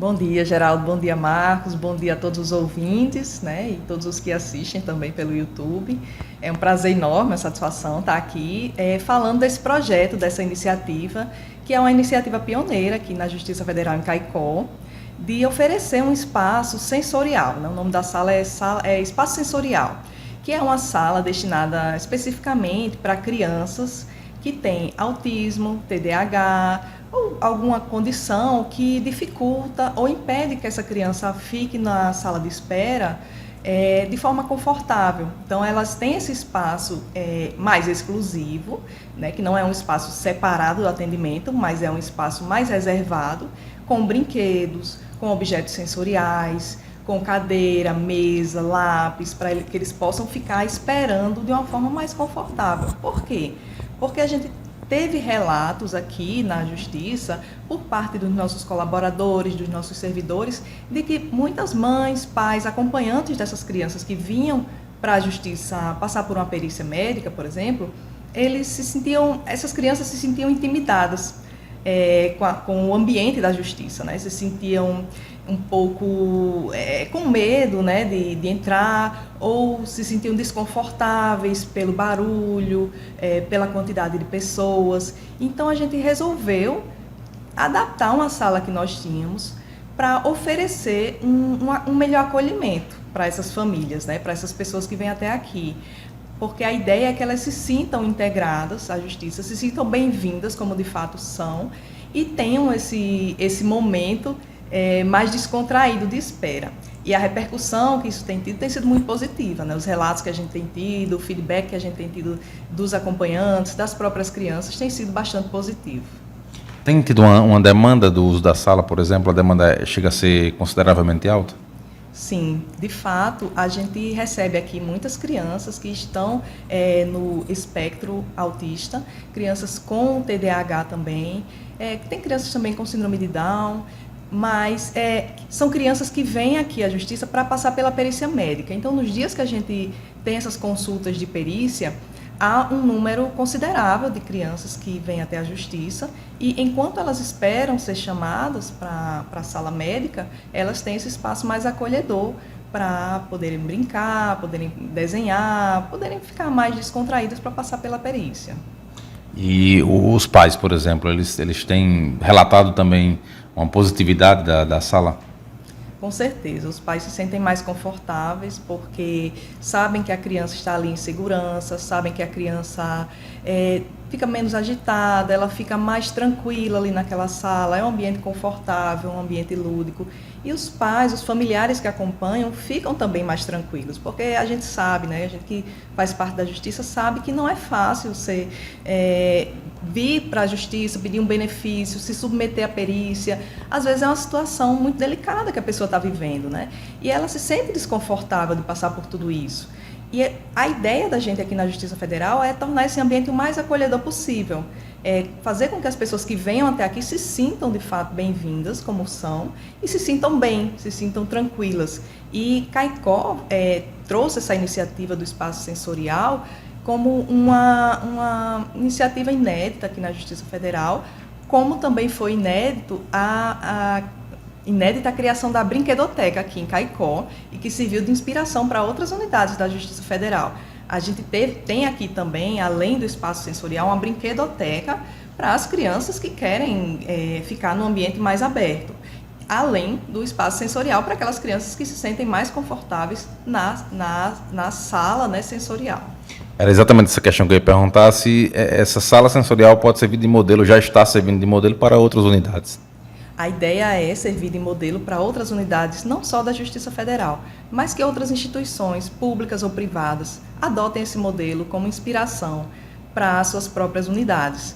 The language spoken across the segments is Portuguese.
Bom dia, Geraldo. Bom dia, Marcos. Bom dia a todos os ouvintes, né? E todos os que assistem também pelo YouTube. É um prazer enorme, uma satisfação estar aqui falando desse projeto, dessa iniciativa, que é uma iniciativa pioneira aqui na Justiça Federal em Caicó, de oferecer um espaço sensorial, né? O nome da sala é Espaço Sensorial, que é uma sala destinada especificamente para crianças que têm autismo, TDAH, ou alguma condição que dificulta ou impede que essa criança fique na sala de espera de forma confortável. Então, elas têm esse espaço mais exclusivo, né, que não é um espaço separado do atendimento, mas é um espaço mais reservado, com brinquedos, com objetos sensoriais, com cadeira, mesa, lápis, para que eles possam ficar esperando de uma forma mais confortável. Por quê? Porque a gente teve relatos aqui na Justiça, por parte dos nossos colaboradores, dos nossos servidores, de que muitas mães, pais, acompanhantes dessas crianças que vinham para a Justiça passar por uma perícia médica, por exemplo, essas crianças se sentiam intimidadas com o ambiente da Justiça, né? Se sentiam um pouco com medo, né, de entrar, ou se sentiam desconfortáveis pelo barulho, pela quantidade de pessoas. Então a gente resolveu adaptar uma sala que nós tínhamos para oferecer um melhor acolhimento para essas famílias, né, para essas pessoas que vêm até aqui. Porque a ideia é que elas se sintam integradas à Justiça, se sintam bem-vindas, como de fato são, e tenham esse momento mais descontraído de espera. E a repercussão que isso tem tido tem sido muito positiva, né? Os relatos que a gente tem tido, o feedback que a gente tem tido dos acompanhantes, das próprias crianças, tem sido bastante positivo. Tem tido uma demanda do uso da sala, por exemplo? A demanda chega a ser consideravelmente alta? Sim, de fato, a gente recebe aqui muitas crianças que estão no espectro autista, crianças com TDAH também, tem crianças também com síndrome de Down, mas são crianças que vêm aqui à Justiça para passar pela perícia médica. Então, nos dias que a gente tem essas consultas de perícia, há um número considerável de crianças que vêm até a Justiça e, enquanto elas esperam ser chamadas para a sala médica, elas têm esse espaço mais acolhedor para poderem brincar, poderem desenhar, poderem ficar mais descontraídas para passar pela perícia. E os pais, por exemplo, eles têm relatado também uma positividade da sala? Com certeza, os pais se sentem mais confortáveis porque sabem que a criança está ali em segurança, sabem que a criança fica menos agitada, ela fica mais tranquila ali naquela sala, é um ambiente confortável, um ambiente lúdico. E os pais, os familiares que acompanham ficam também mais tranquilos, porque a gente sabe, né, a gente que faz parte da Justiça sabe que não é fácil você vir para a Justiça, pedir um benefício, se submeter à perícia. Às vezes é uma situação muito delicada que a pessoa está vivendo, né? E ela se sente desconfortável de passar por tudo isso. E a ideia da gente aqui na Justiça Federal é tornar esse ambiente o mais acolhedor possível. Fazer com que as pessoas que venham até aqui se sintam de fato bem-vindas, como são, e se sintam bem, se sintam tranquilas. E Caicó trouxe essa iniciativa do espaço sensorial como uma iniciativa inédita aqui na Justiça Federal, como também foi inédita a criação da brinquedoteca aqui em Caicó e que serviu de inspiração para outras unidades da Justiça Federal. A gente tem aqui também, além do espaço sensorial, uma brinquedoteca para as crianças que querem ficar no ambiente mais aberto, além do espaço sensorial para aquelas crianças que se sentem mais confortáveis na sala, né, sensorial. Era exatamente essa questão que eu ia perguntar, se essa sala sensorial pode servir de modelo, já está servindo de modelo para outras unidades. A ideia é servir de modelo para outras unidades, não só da Justiça Federal, mas que outras instituições, públicas ou privadas, adotem esse modelo como inspiração para as suas próprias unidades.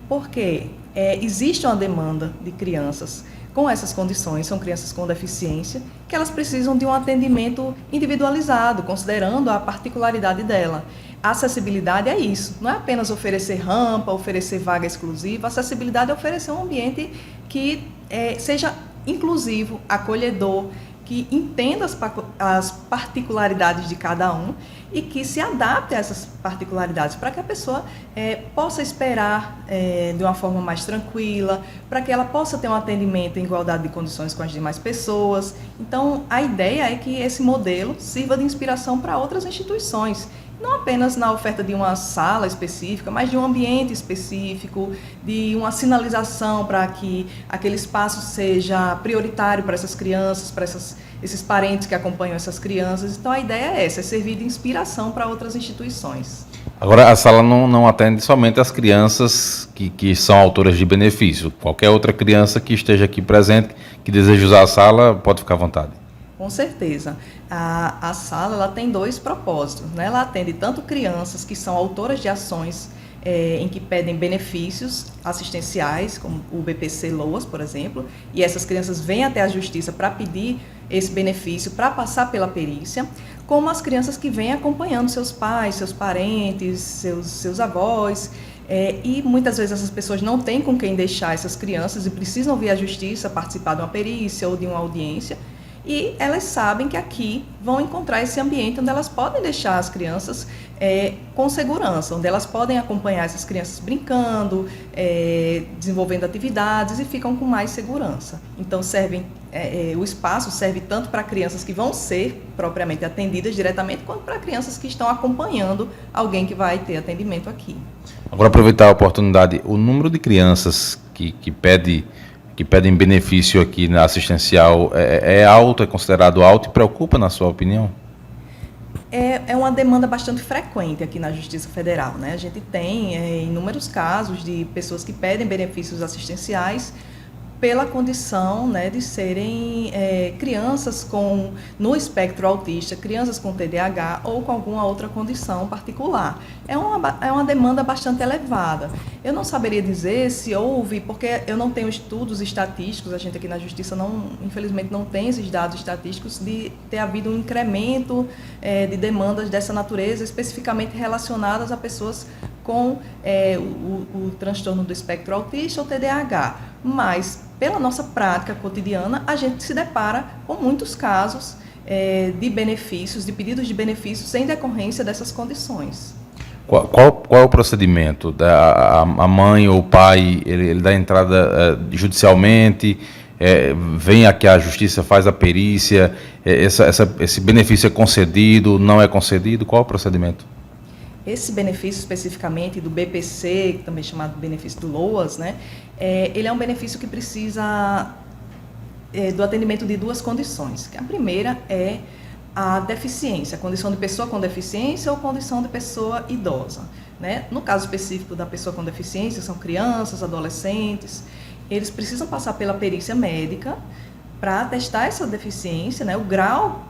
Porque existe uma demanda de crianças com essas condições, são crianças com deficiência, que elas precisam de um atendimento individualizado, considerando a particularidade dela. A acessibilidade é isso, não é apenas oferecer rampa, oferecer vaga exclusiva, a acessibilidade é oferecer um ambiente que seja inclusivo, acolhedor, que entenda as particularidades de cada um e que se adapte a essas particularidades para que a pessoa possa esperar de uma forma mais tranquila, para que ela possa ter um atendimento em igualdade de condições com as demais pessoas. Então, a ideia é que esse modelo sirva de inspiração para outras instituições, não apenas na oferta de uma sala específica, mas de um ambiente específico, de uma sinalização para que aquele espaço seja prioritário para essas crianças, para esses parentes que acompanham essas crianças. Então, a ideia é essa, é servir de inspiração para outras instituições. Agora, a sala não atende somente as crianças que são autoras de benefício. Qualquer outra criança que esteja aqui presente, que deseja usar a sala, pode ficar à vontade. Com certeza. A sala ela tem 2 propósitos, né? Ela atende tanto crianças que são autoras de ações em que pedem benefícios assistenciais, como o BPC Loas, por exemplo, e essas crianças vêm até a justiça para pedir esse benefício, para passar pela perícia, como as crianças que vêm acompanhando seus pais, seus parentes, seus avós, e muitas vezes essas pessoas não têm com quem deixar essas crianças e precisam vir à justiça participar de uma perícia ou de uma audiência. E elas sabem que aqui vão encontrar esse ambiente onde elas podem deixar as crianças com segurança, onde elas podem acompanhar essas crianças brincando, desenvolvendo atividades e ficam com mais segurança. Então, o espaço serve tanto para crianças que vão ser propriamente atendidas diretamente, quanto para crianças que estão acompanhando alguém que vai ter atendimento aqui. Agora, aproveitar a oportunidade, o número de crianças que pedem benefício aqui na assistencial é alto, é considerado alto e preocupa, na sua opinião? É uma demanda bastante frequente aqui na Justiça Federal, né? A gente tem inúmeros casos de pessoas que pedem benefícios assistenciais pela condição, né, de serem crianças no espectro autista, crianças com TDAH ou com alguma outra condição particular. É uma demanda bastante elevada. Eu não saberia dizer se houve, porque eu não tenho estudos estatísticos, a gente aqui na Justiça, infelizmente, não tem esses dados estatísticos de ter havido um incremento de demandas dessa natureza, especificamente relacionadas a pessoas com o transtorno do espectro autista ou TDAH. Mas, pela nossa prática cotidiana, a gente se depara com muitos casos de benefícios, de pedidos de benefícios em decorrência dessas condições. Qual é o procedimento? A mãe ou o pai, ele dá entrada judicialmente, vem aqui à justiça, faz a perícia, esse benefício é concedido, não é concedido? Qual é o procedimento? Esse benefício especificamente do BPC, também chamado benefício do LOAS, né, ele é um benefício que precisa do atendimento de 2 condições. A primeira é a deficiência, a condição de pessoa com deficiência ou condição de pessoa idosa, né? No caso específico da pessoa com deficiência, são crianças, adolescentes, eles precisam passar pela perícia médica para testar essa deficiência, né? O grau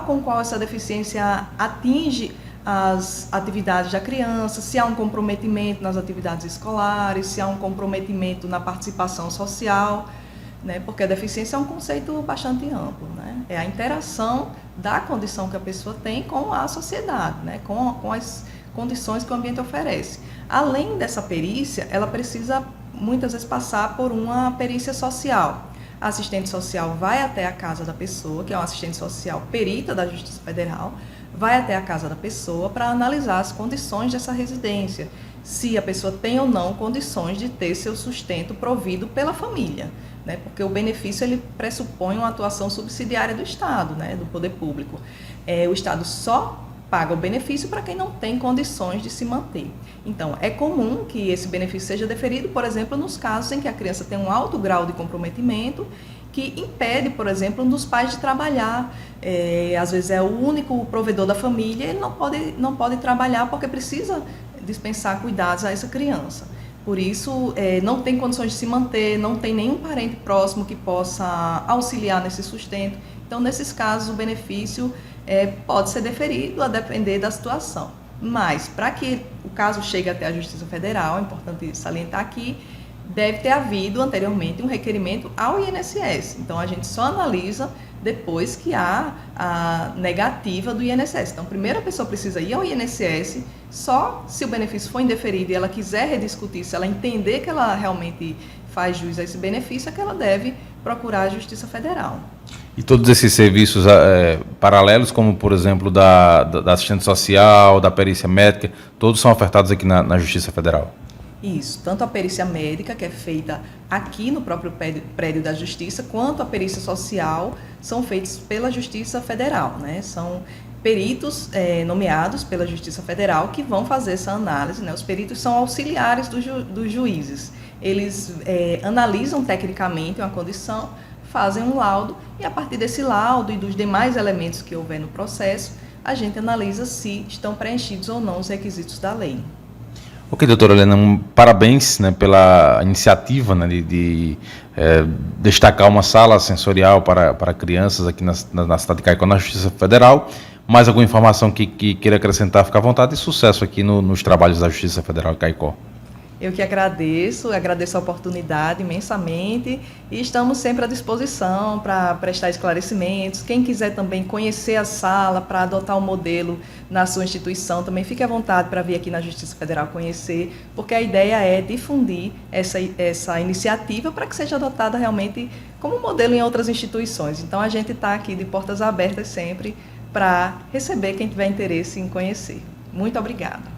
com qual essa deficiência atinge as atividades da criança, se há um comprometimento nas atividades escolares, se há um comprometimento na participação social, né? Porque a deficiência é um conceito bastante amplo, né? É a interação da condição que a pessoa tem com a sociedade, né? Com as condições que o ambiente oferece. Além dessa perícia, ela precisa muitas vezes passar por uma perícia social. A assistente social vai até a casa da pessoa, que é uma assistente social perita da Justiça Federal, vai até a casa da pessoa para analisar as condições dessa residência, se a pessoa tem ou não condições de ter seu sustento provido pela família, né? Porque o benefício ele pressupõe uma atuação subsidiária do Estado, né? Do poder público. O Estado só paga o benefício para quem não tem condições de se manter. Então, é comum que esse benefício seja deferido, por exemplo, nos casos em que a criança tem um alto grau de comprometimento que impede, por exemplo, um dos pais de trabalhar. Às vezes é o único provedor da família, ele não pode trabalhar porque precisa dispensar cuidados a essa criança. Por isso, não tem condições de se manter, não tem nenhum parente próximo que possa auxiliar nesse sustento. Então, nesses casos, o benefício pode ser deferido a depender da situação. Mas, para que o caso chegue até a Justiça Federal, é importante salientar aqui, deve ter havido anteriormente um requerimento ao INSS. Então, a gente só analisa depois que há a negativa do INSS. Então, primeiro a pessoa precisa ir ao INSS, só se o benefício for indeferido e ela quiser rediscutir, se ela entender que ela realmente faz jus a esse benefício, é que ela deve procurar a Justiça Federal. E todos esses serviços paralelos, como por exemplo da assistente social, da perícia médica, todos são ofertados aqui na Justiça Federal? Isso, tanto a perícia médica, que é feita aqui no próprio prédio da Justiça, quanto a perícia social são feitos pela Justiça Federal, né? São peritos nomeados pela Justiça Federal que vão fazer essa análise, né? Os peritos são auxiliares dos juízes. Eles analisam tecnicamente uma condição, fazem um laudo e, a partir desse laudo e dos demais elementos que houver no processo, a gente analisa se estão preenchidos ou não os requisitos da lei. Ok, doutora Helena, parabéns, né, pela iniciativa, né, de destacar uma sala sensorial para crianças aqui na cidade de Caicó, na Justiça Federal. Mais alguma informação que queira acrescentar, fica à vontade, e sucesso aqui nos trabalhos da Justiça Federal de Caicó. Eu que agradeço a oportunidade imensamente e estamos sempre à disposição para prestar esclarecimentos. Quem quiser também conhecer a sala para adotar um modelo na sua instituição, também fique à vontade para vir aqui na Justiça Federal conhecer, porque a ideia é difundir essa iniciativa para que seja adotada realmente como modelo em outras instituições. Então a gente está aqui de portas abertas sempre para receber quem tiver interesse em conhecer. Muito obrigada.